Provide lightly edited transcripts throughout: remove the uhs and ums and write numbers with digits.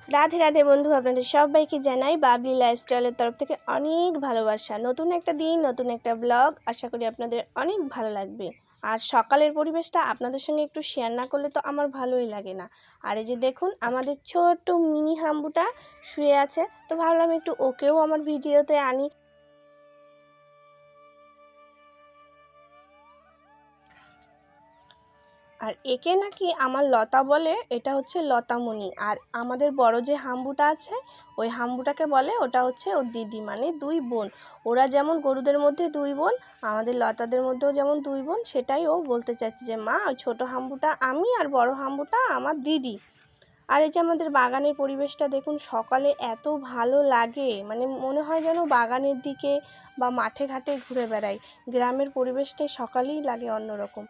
রাধে রাধে বন্ধু, আপনাদের সবাইকে জানাই বাবলি লাইফস্টাইলের তরফ থেকে অনেক ভালোবাসা। নতুন একটা দিন, নতুন একটা ব্লগ, আশা করি আপনাদের অনেক ভালো লাগবে। আর সকালের পরিবেশটা আপনাদের সঙ্গে একটু শেয়ার না করলে তো আমার ভালোই লাগে না। আর এই যে দেখুন আমাদের ছোট্ট মিনি হাম্বুটা শুয়ে আছে, তো ভাবলাম একটু ওকেও আমার ভিডিওতে আনি। আর একে নাকি আমার লতা বলে, এটা হচ্ছে লতামণি। আর আমাদের বড় যে হাম্বুটা আছে ওই হাম্বুটাকে বলে ওটা হচ্ছে ওর দিদি, মানে দুই বোন। ওরা যেমন গরুদের মধ্যে দুই বোন, আমাদের লতাদের মধ্যেও যেমন দুই বোন, সেটাই ও বলতে চাচ্ছে যে মা ওই ছোটো হাম্বুটা আমি আর বড় হাম্বুটা আমার দিদি। আর এই যে আমাদের বাগানের পরিবেশটা দেখুন, সকালে এত ভালো লাগে, মানে মনে হয় যেন বাগানের দিকে বা মাঠে ঘাটে ঘুরে বেড়াই। গ্রামের পরিবেশটাই সকালেই লাগে অন্যরকম।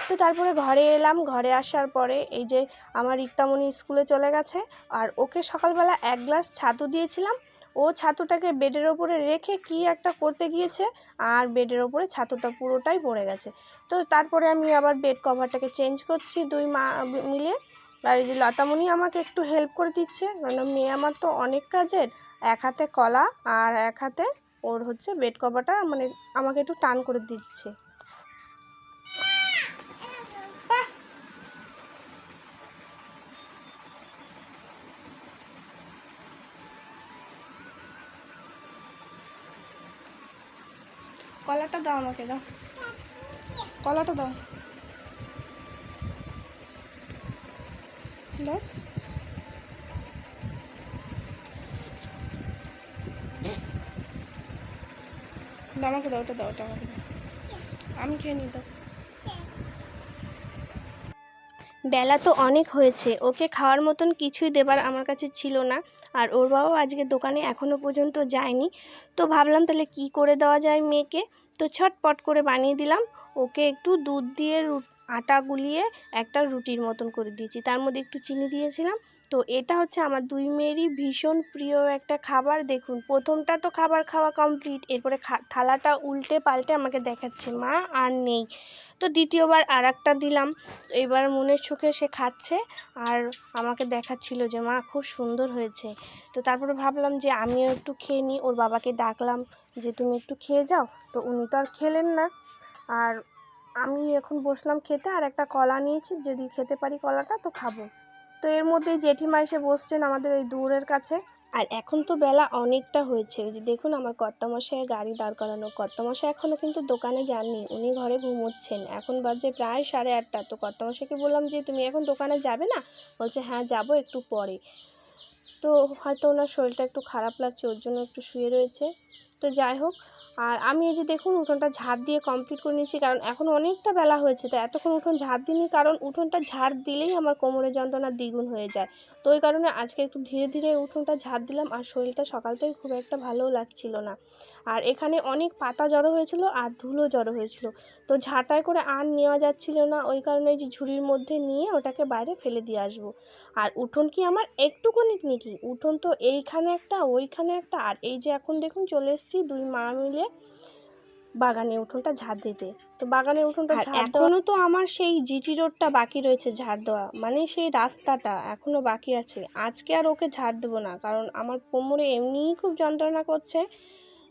তো তারপরে ঘরে এলাম, ঘরে আসার পরে এই যে আমার রিক্তামণি স্কুলে চলে গেছে। আর ওকে সকালবেলা এক গ্লাস ছাতু দিয়েছিলাম, ও ছাতুটাকে বেডের ওপরে রেখে কি একটা করতে গিয়েছে, আর বেডের ওপরে ছাতুটা পুরোটাই পড়ে গেছে। তো তারপরে আমি আবার বেড কভারটাকে চেঞ্জ করছি দুই মা মিলে। আর এই যে লতামণি আমাকে একটু হেল্প করে দিচ্ছে, কারণ মেয়ে আমার তো অনেক কাজের, এক হাতে কলা আর এক হাতে ওর হচ্ছে বেড কভারটা, মানে আমাকে একটু টান করে দিচ্ছে। কলাটা দাও, আমাকে দাও, কলাটা দাও, দাও, আমাকে দাও, ওটা দাও, ওটা আমাকে দাও, আমি খেয়ে নিই, দাও। বেলা তো অনেক হয়েছে, ওকে খাওয়ার মতন কিছুই দেবার আমার কাছে ছিল না। আর ওর বাবাও আজকে দোকানে এখনও পর্যন্ত যায়নি। তো ভাবলাম তাহলে কি করে দেওয়া যায় মেয়েকে। তো ছটপট করে বানিয়ে দিলাম। ওকে একটু দুধ দিয়ে আটা গুলিয়ে একটা রুটির মতন করে দিয়েছি, তার মধ্যে একটু চিনি দিয়েছিলাম। তো এটা হচ্ছে আমার দুই মেয়েরই ভীষণ প্রিয় একটা খাবার। দেখুন প্রথমটা তো খাবার খাওয়া কমপ্লিট, এরপরে থালাটা উল্টে পাল্টে আমাকে দেখাচ্ছে মা আর নেই। তো দ্বিতীয়বার আর একটা দিলাম, এবার মনের সুখে সে খাচ্ছে আর আমাকে দেখাচ্ছিল যে মা খুব সুন্দর হয়েছে। তো তারপরে ভাবলাম যে আমিও একটু খেয়ে নিই, ওর বাবাকে ডাকলাম যে তুমি একটু খেয়ে যাও। তো উনি তো আর খেলেন না, আর আমি এখন বসলাম খেতে। আর একটা কলা নিয়েছি, যদি খেতে পারি কলাটা তো খাবো। তো এর মধ্যে জেঠিমা এসে বসছেন আমাদের এই দূরের কাছে। আর এখন তো বেলা অনেকটা হয়েছে, ওই যে দেখুন আমার কর্তামশাইয়ের গাড়ি দাঁড় করানো। কর্তামশাই এখনও কিন্তু দোকানে যাননি, উনি ঘরে ঘুমোচ্ছেন। এখন বাজে প্রায় 8:30। তো কর্তামশাইকে বললাম যে তুমি এখন দোকানে যাবে না? বলছে হ্যাঁ যাবো একটু পরে। তো হয়তো ওনার শরীরটা একটু খারাপ লাগছে, ওর জন্য একটু শুয়ে রয়েছে। তো যাই হোক, আর আমি এই যে দেখুন উঠোনটা ঝাড় দিয়ে কমপ্লিট করে নিয়েছি, কারণ এখন অনেকটা বেলা হয়েছে। তো এতক্ষণ উঠোন ঝাড় দিইনি, কারণ উঠোনটা ঝাড় দিলেই আমার কোমরের যন্ত্রণা দ্বিগুণ হয়ে যায়। তো ওই কারণে আজকে একটু ধীরে ধীরে উঠোনটা ঝাড় দিলাম। আর শরীরটা সকাল থেকে খুব একটা ভালোও লাগছিল না। আর এখানে অনেক পাতা জড়ো হয়েছিল আর ধুলো জড়ো হয়েছিল, তো ঝাঁটাই করে আর নেওয়া যাচ্ছিল না। ওই কারণে এই যে ঝুড়ির মধ্যে নিয়ে ওটাকে বাইরে ফেলে দিয়ে আসবো। আর উঠোন কি আমার একটুখানি নাকি, উঠোন তো এইখানে একটা ওইখানে একটা। আর এই যে এখন দেখুন চলে এসেছি দুই মা মিলে বাগানে উঠোনটা ঝাড় দিতে। তো বাগানের উঠোনটা ঝাড় এখনও তো আমার সেই জিটি রোডটা বাকি রয়েছে ঝাড় দেওয়া, মানে সেই রাস্তাটা এখনও বাকি আছে। আজকে আর ওকে ঝাড় দেবো না, কারণ আমার কোমরে এমনিই খুব যন্ত্রণা করছে।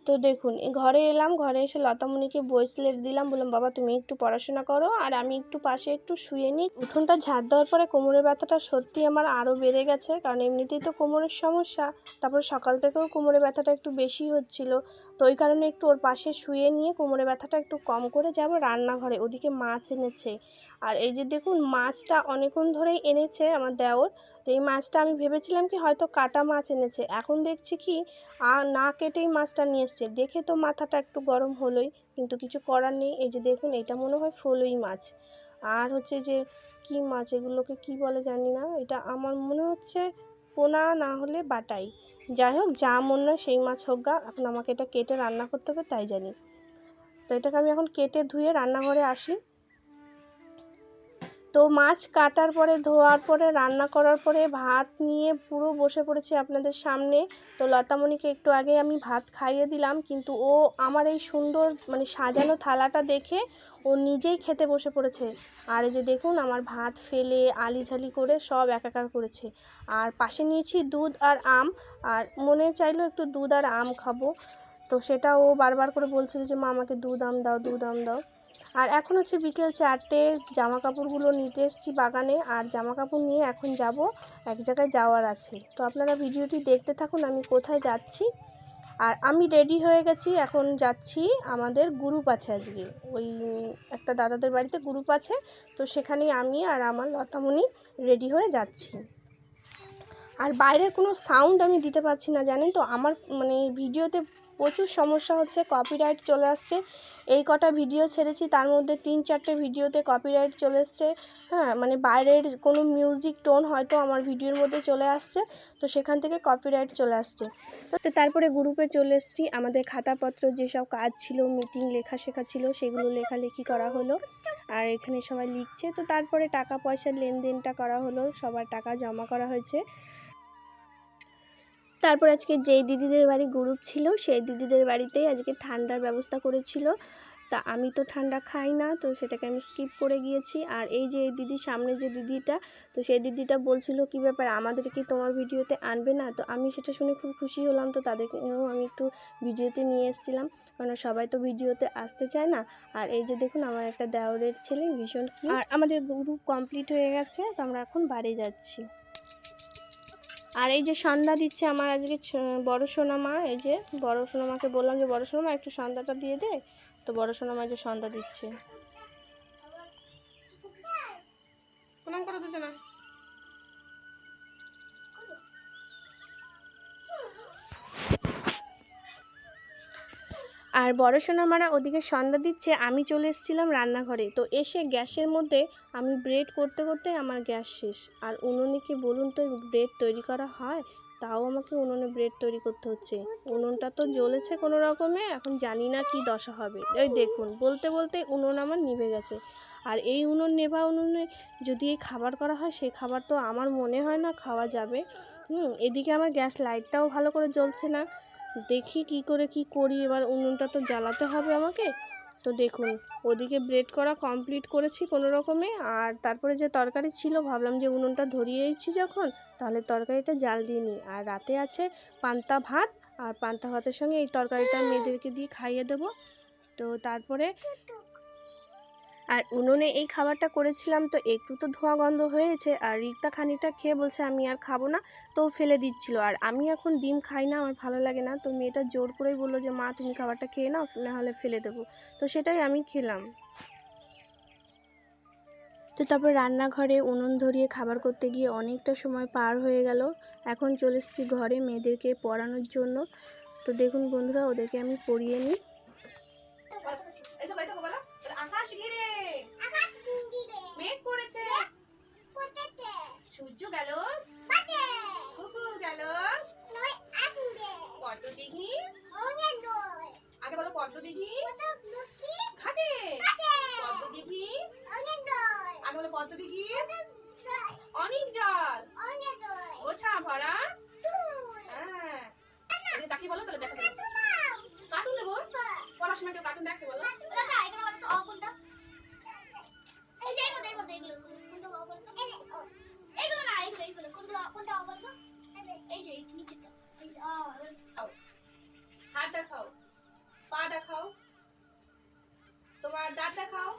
তো দেখুন ঘরে এলাম, ঘরে এসে লতামণিকে বই স্লেট দিলাম, বললাম বাবা তুমি একটু পড়াশোনা করো আর আমি একটু পাশে একটু শুয়ে নিই। উঠোনটা ঝাড় দেওয়ার পরে কোমরের ব্যথাটা সত্যি আমার আরও বেড়ে গেছে, কারণ এমনিতেই তো কোমরের সমস্যা, তারপর সকাল থেকেও কোমরের ব্যথাটা একটু বেশি হচ্ছিল। তো ওই কারণে একটু ওর পাশে শুয়ে নিয়ে কোমরের ব্যথাটা একটু কম করে যাব রান্নাঘরে, ওদিকে মাছ এনেছে। আর এই যে দেখুন মাছটা অনেকক্ষণ ধরেই এনেছে আমার দেওর। তো এই মাছটা আমি ভেবেছিলাম কি হয়তো কাটা মাছ এনেছে, এখন দেখছি কি আর না কেটেই মাছটা নিয়ে এসছে। দেখে তো মাথাটা একটু গরম হলোই, কিন্তু কিছু করার নেই। এই যে দেখুন এটা মনে হয় ফলুই মাছ, আর হচ্ছে যে কি মাছ এগুলোকে কি বলে জানি না, এটা আমার মনে হচ্ছে পোনা না হলে বাটাই। যাই হোক যা মনে হয় সেই মাছ হোক গা, এখন আমাকে এটা কেটে রান্না করতে হবে তাই জানি। তো এটাকে আমি এখন কেটে ধুয়ে রান্নাঘরে আসি। তো মাছ কাটার পরে, ধোয়ার পরে, রান্না করার পরে ভাত নিয়ে পুরো বসে পড়েছি আপনাদের সামনে। তো লতামণিকে একটু আগে আমি ভাত খাইয়ে দিলাম, কিন্তু ও আমার এই সুন্দর মানে সাজানো থালাটা দেখে ও নিজেই খেতে বসে পড়েছে। আর এই যে দেখুন আমার ভাত ফেলে আলিঝালি করে সব একাকার করেছে। আর পাশে নিয়েছি দুধ আর আম, আর মনে চাইলো একটু দুধ আর আম খাবো, তো সেটা ও বারবার করে বলছিল যে মা আমাকে দুধ আম দাও, দুধ আম দাও। আর এখন হচ্ছে বিকেল 4টে, জামা কাপড়গুলো নিতে এসেছি বাগানে, আর জামা কাপড় নিয়ে এখন যাব, এক জায়গায় যাওয়ার আছে। তো আপনারা ভিডিওটি দেখতে থাকুন আমি কোথায় যাচ্ছি। আর আমি রেডি হয়ে গেছি, এখন যাচ্ছি, আমাদের গ্রুপ আছে আজকে, ওই একটা দাদাদের বাড়িতে গ্রুপ আছে, তো সেখানেই আমি আর আমার লতামণি রেডি হয়ে যাচ্ছি। আর বাইরের কোনো সাউন্ড আমি দিতে পারছি না, জানেন তো আমার মানে ভিডিওতে প্রচুর সমস্যা হচ্ছে, কপিরাইট চলে আসছে। এই কটা ভিডিও ছেড়েছি তার মধ্যে 3-4টে ভিডিওতে কপিরাইট চলে এসছে। হ্যাঁ, মানে বাইরের কোনো মিউজিক টোন হয়তো আমার ভিডিওর মধ্যে চলে আসছে, তো সেখান থেকে কপিরাইট চলে আসছে। তো তারপরে গ্রুপে চলে এসেছি, আমাদের খাতাপত্র যেসব কাজ ছিল, মিটিং লেখা শেখা ছিল, সেগুলো লেখালেখি করা হলো। আর এখানে সবাই লিখছে। তো তারপরে টাকা পয়সার লেনদেনটা করা হলো, সবার টাকা জমা করা হয়েছে। তারপর আজকে যেই দিদিদের বাড়ি গ্রুপ ছিল, সেই দিদিদের বাড়িতেই আজকে ঠান্ডার ব্যবস্থা করেছিল। তা আমি তো ঠান্ডা খাই না, তো সেটাকে আমি স্কিপ করে গিয়েছি। আর এই যে এই দিদি, সামনে যে দিদিটা, তো সেই দিদিটা বলছিল কী ব্যাপার, আমাদের কি তোমার ভিডিওতে আনবে না? তো আমি সেটা শুনে খুব খুশি হলাম, তো তাদেরকেও আমি একটু ভিডিওতে নিয়ে এসেছিলাম, কারণ সবাই তো ভিডিওতে আসতে চায় না। আর এই যে দেখুন আমার একটা দেওরের ছেলে, ভীষণ কিউট। আর আমাদের গ্রুপ কমপ্লিট হয়ে গেছে, তো আমরা এখন বাড়ি যাচ্ছি। আর এই যে সন্ধ্যা দিচ্ছে আমার আজকে বড় সোনামা। এই যে বড় সোনামাকে বললাম যে বড় সোনামা একটু সন্ধ্যাটা দিয়ে দে, তো বড় সোনামা যে সন্ধ্যা দিচ্ছে। প্রণাম করো দুজনা। আর বড় সোনামারা ওদিকে সন্ধ্যা দিচ্ছে, আমি চলে এসেছিলাম রান্নাঘরে। তো এসে গ্যাসের মধ্যে আমি ব্রেড করতে করতে আমার গ্যাস শেষ। আর উনুনে কি বলুন তো ব্রেড তৈরি করা হয়? তাও আমাকে উনুনে ব্রেড তৈরি করতে হচ্ছে। উনুনটা তো জ্বলেছে কোনো রকমে, এখন জানি না কি দশা হবে। ওই দেখুন বলতে বলতে উনুন আমার নিভে গেছে। আর এই উনুন নেভা উনুনে যদি এই খাবার করা হয়, সেই খাবার তো আমার মনে হয় না খাওয়া যাবে। এদিকে আমার গ্যাস লাইটটাও ভালো করে জ্বলছে না। দেখি কি করে কি করি, এবার উনুনটা তো জ্বালাতে হবে আমাকে। তো দেখুন ওদিকে ব্রেড করা কমপ্লিট করেছি কোনো রকমে। আর তারপরে যে তরকারি ছিল, ভাবলাম যে উনুনটা ধরিয়েছি যখন, তাহলে তরকারিটা জাল দিয়ে নিই। আর রাতে আছে পান্তা ভাত, আর পান্তা ভাতের সঙ্গে এই তরকারিটা মেয়েদেরকে দিয়ে খাইয়ে দেবো। তো তারপরে আর উনুনে এই খাবারটা করেছিলাম, তো একটু তো ধোঁয়া গন্ধ হয়েছে। আর রিক্তা খানিকটা খেয়ে বলছে আমি আর খাবো না, তো ফেলে দিচ্ছিল। আর আমি এখন ডিম খাই না, আমার ভালো লাগে না। তো মেয়েটা জোর করেই বললো যে মা তুমি খাবারটা খেয়ে নাও, নাহলে ফেলে দেবো। তো সেটাই আমি খেলাম। তো তারপর রান্নাঘরে উনুন ধরিয়ে খাবার করতে গিয়ে অনেকটা সময় পার হয়ে গেল। এখন চলে এসেছি ঘরে মেয়েদেরকে পড়ানোর জন্য। তো দেখুন বন্ধুরা, ওদেরকে আমি পড়িয়ে নিই। আকাশ ঘিরে মেঘ করেছে, সূর্য গেল, কুকুর গেল, পদ্ম দিঘি, আগে বলো পদ্ম দিঘি ঘাটে, পদ্ম দিঘি, আগে বলো পদ্ম দিঘি অনেক জল, ওছা ভরা। হ্যাঁ, তাকিয়ে বলো, তাহলে দেখা যাবে। কার্টুন দেবো, পড়াশোনা কেউ কার্টুন দেখতে বলো। হাত দেখাও, পা দেখাও, তোমার দাঁত দেখাও।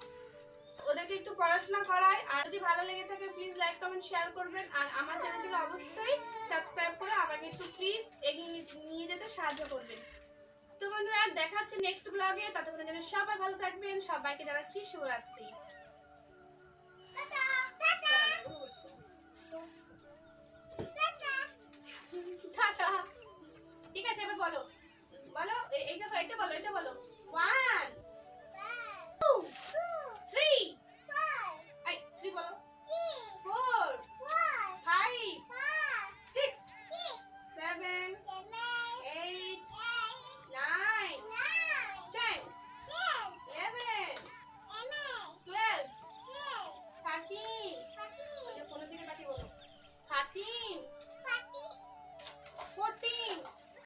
ওদেরকে একটু পড়াশোনা করায়। আর যদি ভালো লেগে থাকে প্লিজ লাইক কমেন্ট শেয়ার করবেন। আর আমার চ্যানেলটিকে অবশ্যই সাবস্ক্রাইব করে আমাকে একটু প্লিজ এগিয়ে নিয়ে যেতে সাহায্য করবেন। তো বন্ধুরা দেখা হচ্ছে নেক্সট ব্লগে, ততক্ষণের জন্য সবাই ভালো থাকবেন। সবাইকে জানাচ্ছি শুভরাত্রি। ঠিক আছে, এবার বলো, বলো এইটা বলো, এটা বলো।